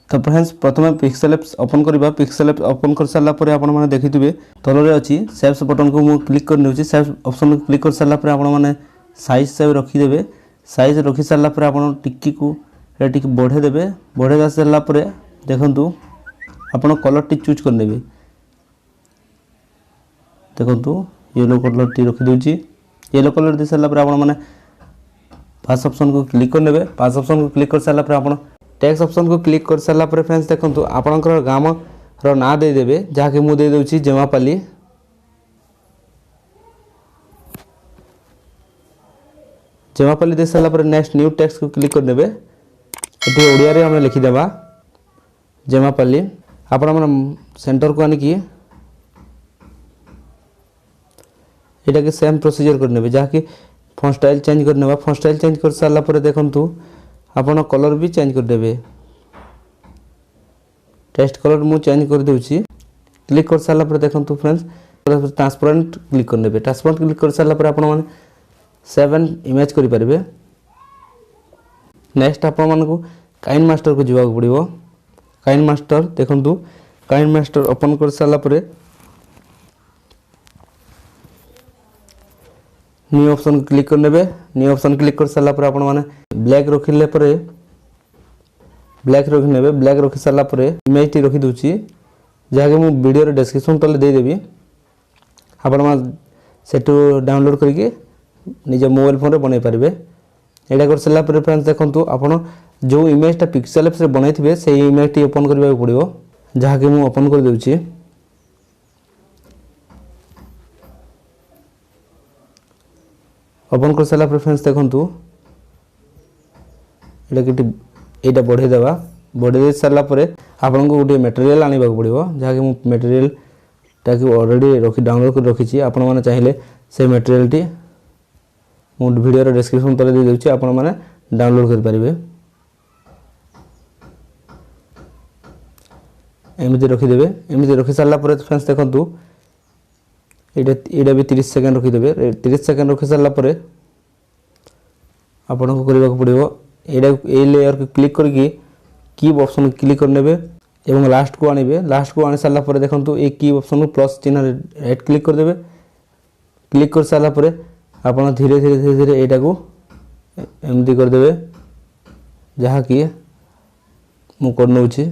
तो फ्रेंड्स प्रथम pixel apps open करबा पिक्सेल एप्स ओपन कर सारा पर आपण माने देखिथिबे तलरे अछि सेव्स बटन को मु क्लिक कर नेउछि सेव्स ऑप्शन को क्लिक कर सारा पर आपण माने साइज सेव रखि देबे साइज रखि सारा पर आपण टिक्की को टिक बढ़े देबे बढ़े दा सारा पर देखंतु आपण कलर टी चूज कर नेबे देखंतु येलो कलर टी रखि देउछि येलो कलर दे सारा पर आपण माने पास ऑप्शन को क्लिक कर नेबे पास ऑप्शन को क्लिक कर सारा पर आपण टेक्स्ट ऑप्शन को क्लिक कर सारा पर फ्रेंड्स देखंतु आपनकर गाम रो ना दे देबे जाके मु दे देउछि जेमापाली जेमापाली दे सारा पर नेक्स्ट न्यू टेक्स्ट को क्लिक कर नेबे एठी ओडिया रे हम लिखि देबा जेमापाली आपण मन सेंटर को आनी की एटा के सेम प्रोसीजर कर नेबे जाके फॉन्ट स्टाइल चेंज कर नेबा फॉन्ट स्टाइल चेंज कर सारा पर देखंतु आपण कलर भी चेंज कर देबे टेक्स्ट कलर मु चेंज कर देउछि क्लिक कर साला पर देखंतु फ्रेंड्स ट्रांसपेरेंट क्लिक कर नेबे ट्रांसपेरेंट क्लिक कर साला पर आपण माने 7 इमेज करि परबे नेक्स्ट आपण मन को काइन मास्टर को जिवा पड़िबो काइन मास्टर देखंतु काइन मास्टर ओपन कर साला पर न्यू ऑप्शन को क्लिक कर नेबे न्यू ऑप्शन क्लिक कर साला पर आपण माने ब्लैक रखिले पर ब्लैक रखि नेबे ब्लैक रखि साला पर इमेज टी रखि दोछि जाके मु वीडियो रे डिस्क्रिप्शन तले दे देबी आपण मा सेटू डाउनलोड करके निज मोबाइल फोन रे बनै परिबे एडा कर साला पर फ्रेंड्स देखंतु आपण जो इमेज ता पिक्सेल एप्स रे बनैथिबे सेही इमेज टी ओपन करबा पड़िबो जाके मु ओपन कर देउछि ओपन कर साला पर फ्रेंड्स देखंतु एटा बढ़े देबा बढ़े दे सारा पर आपन को गोटे मटेरियल आनिबा पड़िबो जाके मु मटेरियल ताकि ऑलरेडी रखि डाउनलोड कर रखि छी आपन माने चाहिले से मटेरियल टी मु वीडियो रे डिस्क्रिप्शन तले दे देउछि आपन माने डाउनलोड कर परिबे एमिति रखि देबे एमिति रखि साला पर फ्रेंड्स देखंतु एटा भी 30 सेकंड रखि देबे 30 सेकंड रखि साला पर आपन को करबा पड़िबो एडा ए लेयर को क्लिक करके की ऑप्शन क्लिक कर नेबे एवं लास्ट को आनिबे लास्ट को आनि साला पर देखंतु ए की ऑप्शन को प्लस चिन्ह राइट क्लिक कर देबे क्लिक कर साला पर आपण धीरे धीरे एटा को एमदी कर देबे जहा कि मु कर नउछि।